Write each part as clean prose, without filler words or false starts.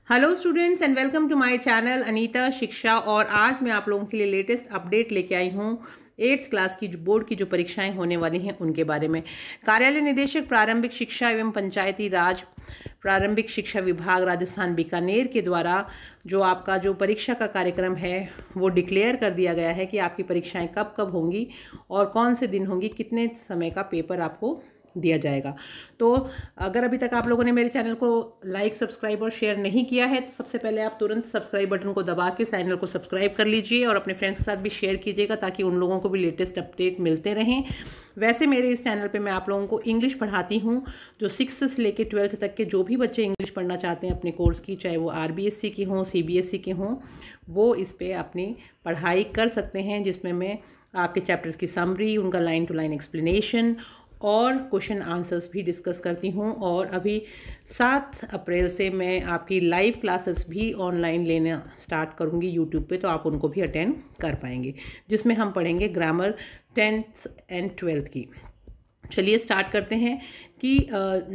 Hello students and welcome to my channel Anita Shiksha. और आज मैं आप लोगों के लिए लेटेस्ट अपडेट लेके आई हूँ 8th क्लास की जो बोर्ड की जो परीक्षाएं होने वाली हैं उनके बारे में। कार्यालय निदेशक प्रारंभिक शिक्षा एवं पंचायती राज प्रारंभिक शिक्षा विभाग राजस्थान बीकानेर के द्वारा जो आपका जो परीक्षा का कार्यक्रम है वो डिक्लेयर कर दिया गया है कि आपकी परीक्षाएं कब कब होंगी और कौन से दिन होंगी, कितने समय का पेपर आपको दिया जाएगा। तो अगर अभी तक आप लोगों ने मेरे चैनल को लाइक, सब्सक्राइब और शेयर नहीं किया है तो सबसे पहले आप तुरंत सब्सक्राइब बटन को दबा के चैनल को सब्सक्राइब कर लीजिए और अपने फ्रेंड्स के साथ भी शेयर कीजिएगा ताकि उन लोगों को भी लेटेस्ट अपडेट मिलते रहें। वैसे मेरे इस चैनल पे मैं आप लोगों को इंग्लिश पढ़ाती हूँ। जो 6th से लेकर 12th तक के जो भी बच्चे इंग्लिश पढ़ना चाहते हैं अपने कोर्स की, चाहे वो RBSC की हों, CBSE के हों, वो इस पर अपनी पढ़ाई कर सकते हैं, जिसमें मैं आपके चैप्टर्स की समरी, उनका लाइन टू लाइन एक्सप्लेनेशन और क्वेश्चन आंसर्स भी डिस्कस करती हूँ। और अभी 7 अप्रैल से मैं आपकी लाइव क्लासेस भी ऑनलाइन लेना स्टार्ट करूँगी यूट्यूब पे, तो आप उनको भी अटेंड कर पाएंगे, जिसमें हम पढ़ेंगे ग्रामर 10th एंड 12th की। चलिए स्टार्ट करते हैं कि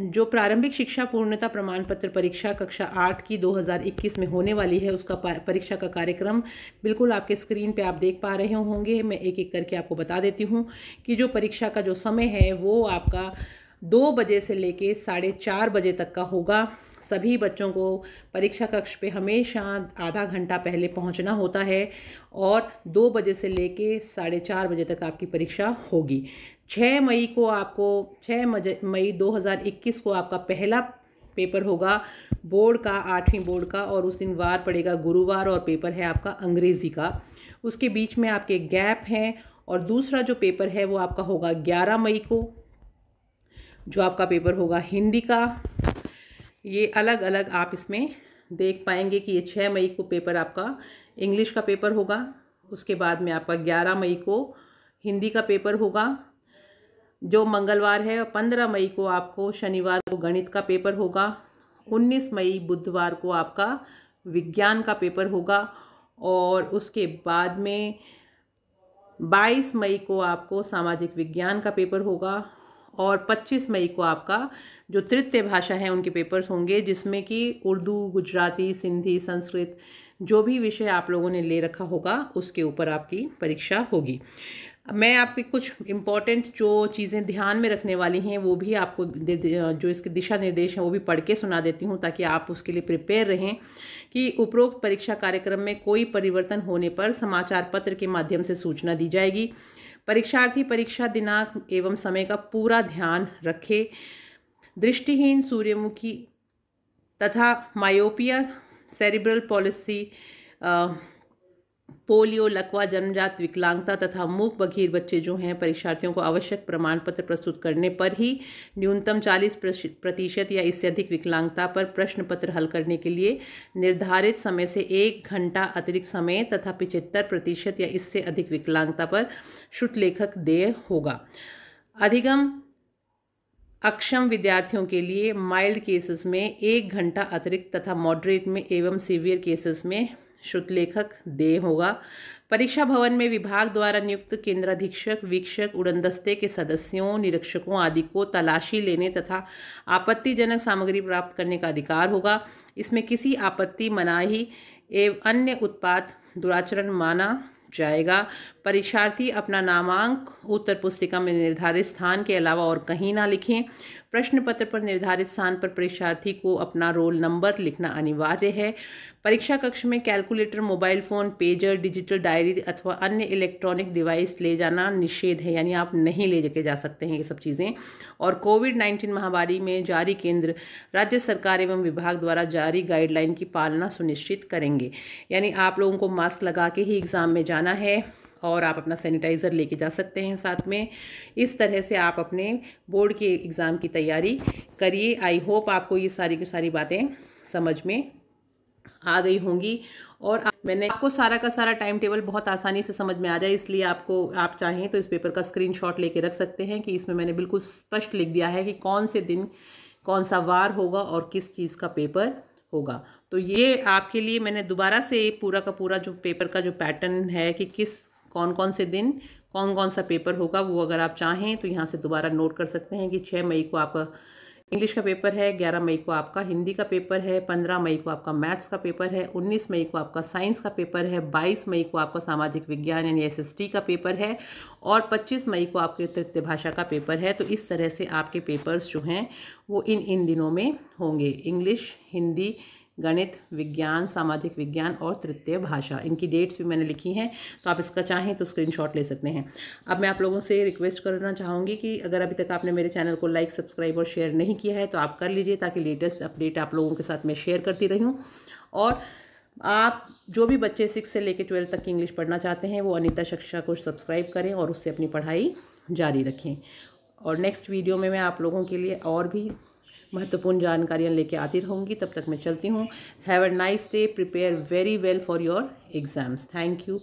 जो प्रारंभिक शिक्षा पूर्णता प्रमाण पत्र परीक्षा कक्षा 8 की 2021 में होने वाली है, उसका परीक्षा का कार्यक्रम बिल्कुल आपके स्क्रीन पे आप देख पा रहे होंगे। मैं एक एक करके आपको बता देती हूँ कि जो परीक्षा का जो समय है वो आपका 2 बजे से लेके 4:30 बजे तक का होगा। सभी बच्चों को परीक्षा कक्ष पे हमेशा आधा घंटा पहले पहुंचना होता है और 2 बजे से लेके 4:30 बजे तक आपकी परीक्षा होगी। 6 मई 2021 को आपका पहला पेपर होगा बोर्ड का, 8वीं बोर्ड का, और उस दिन वार पड़ेगा गुरुवार और पेपर है आपका अंग्रेजी का। उसके बीच में आपके गैप हैं और दूसरा जो पेपर है वो आपका होगा 11 मई को, जो आपका पेपर होगा हिंदी का। ये अलग अलग आप इसमें देख पाएंगे कि ये 6 मई को पेपर आपका इंग्लिश का पेपर होगा। उसके बाद में आपका 11 मई को हिंदी का पेपर होगा जो मंगलवार है। 15 मई को आपको शनिवार को गणित का पेपर होगा। 19 मई बुधवार को आपका विज्ञान का पेपर होगा और उसके बाद में 22 मई को आपको सामाजिक विज्ञान का पेपर होगा और 25 मई को आपका जो तृतीय भाषा है उनके पेपर्स होंगे, जिसमें कि उर्दू, गुजराती, सिंधी, संस्कृत, जो भी विषय आप लोगों ने ले रखा होगा उसके ऊपर आपकी परीक्षा होगी। मैं आपकी कुछ इम्पॉर्टेंट जो चीज़ें ध्यान में रखने वाली हैं वो भी आपको जो इसके दिशा निर्देश हैं वो भी पढ़ के सुना देती हूँ ताकि आप उसके लिए प्रिपेयर रहें कि उपरोक्त परीक्षा कार्यक्रम में कोई परिवर्तन होने पर समाचार पत्र के माध्यम से सूचना दी जाएगी। परीक्षार्थी परीक्षा दिनांक एवं समय का पूरा ध्यान रखे। दृष्टिहीन, सूर्यमुखी तथा मायोपिया, सेरिब्रल पॉलिसी, पोलियो, लकवा, जन्मजात विकलांगता तथा मूक बधिर बच्चे जो हैं, परीक्षार्थियों को आवश्यक प्रमाण पत्र प्रस्तुत करने पर ही न्यूनतम 40% या इससे अधिक विकलांगता पर प्रश्न पत्र हल करने के लिए निर्धारित समय से 1 घंटा अतिरिक्त समय तथा 75% या इससे अधिक विकलांगता पर शुल्क देय होगा। अधिगम अक्षम विद्यार्थियों के लिए माइल्ड केसेस में 1 घंटा अतिरिक्त तथा मॉडरेट में एवं सीवियर केसेस में शुल्क देय होगा। परीक्षा भवन में विभाग द्वारा नियुक्त केंद्राधीक्षक, वीक्षक, उड़नदस्ते के सदस्यों, निरीक्षकों आदि को तलाशी लेने तथा आपत्तिजनक सामग्री प्राप्त करने का अधिकार होगा। इसमें किसी आपत्ति, मनाही एवं अन्य उत्पात दुराचरण माना जाएगा। परीक्षार्थी अपना नामांक उत्तर पुस्तिका में निर्धारित स्थान के अलावा और कहीं ना लिखें। प्रश्न पत्र पर निर्धारित स्थान पर परीक्षार्थी को अपना रोल नंबर लिखना अनिवार्य है। परीक्षा कक्ष में calculator, mobile phone, pager, digital diary अथवा अन्य इलेक्ट्रॉनिक डिवाइस ले जाना निषेध है, यानी आप नहीं ले जाके जा सकते हैं ये सब चीज़ें। और कोविड-19 महामारी में जारी केंद्र, राज्य सरकार एवं विभाग द्वारा जारी गाइडलाइन की पालना सुनिश्चित करेंगे। यानी आप लोगों को मास्क लगा के ही एग्ज़ाम में जाना है और आप अपना सैनिटाइज़र लेके जा सकते हैं साथ में। इस तरह से आप अपने बोर्ड के एग्ज़ाम की तैयारी करिए। आई होप आपको ये सारी की सारी बातें समझ में आ गई होंगी और मैंने आपको सारा का सारा टाइम टेबल बहुत आसानी से समझ में आ जाए, इसलिए आप चाहें तो इस पेपर का स्क्रीनशॉट लेके रख सकते हैं कि इसमें मैंने बिल्कुल स्पष्ट लिख दिया है कि कौन से दिन कौन सा वार होगा और किस चीज़ का पेपर होगा। तो ये आपके लिए मैंने दोबारा से पूरा का पूरा जो पेपर का जो पैटर्न है कि कौन कौन से दिन कौन कौन सा पेपर होगा, वो अगर आप चाहें तो यहाँ से दोबारा नोट कर सकते हैं कि 6 मई को आपका इंग्लिश का पेपर है 11 मई को आपका, हिंदी का पेपर है 15 मई को आपका, मैथ्स का पेपर है 19 मई को आपका, साइंस का पेपर है 22 मई को आपका, सामाजिक विज्ञान यानी SST का पेपर है और 25 मई को आपके तृतीय भाषा का पेपर है। तो इस तरह से आपके पेपर्स जो हैं वो इन दिनों में होंगे। इंग्लिश, हिंदी, गणित, विज्ञान, सामाजिक विज्ञान और तृतीय भाषा, इनकी डेट्स भी मैंने लिखी हैं, तो आप इसका चाहें तो स्क्रीनशॉट ले सकते हैं। अब मैं आप लोगों से रिक्वेस्ट करना चाहूँगी कि अगर अभी तक आपने मेरे चैनल को लाइक, सब्सक्राइब और शेयर नहीं किया है तो आप कर लीजिए, ताकि लेटेस्ट अपडेट आप लोगों के साथ मैं शेयर करती रही हूँ। और आप जो भी बच्चे 6 से लेकर 12 तक की इंग्लिश पढ़ना चाहते हैं वो अनीता शिक्षा को सब्सक्राइब करें और उससे अपनी पढ़ाई जारी रखें। और नेक्स्ट वीडियो में मैं आप लोगों के लिए और भी महत्वपूर्ण जानकारियाँ लेके आती रहूँगी। तब तक मैं चलती हूँ। Have a nice day, prepare very well for your exams. Thank you.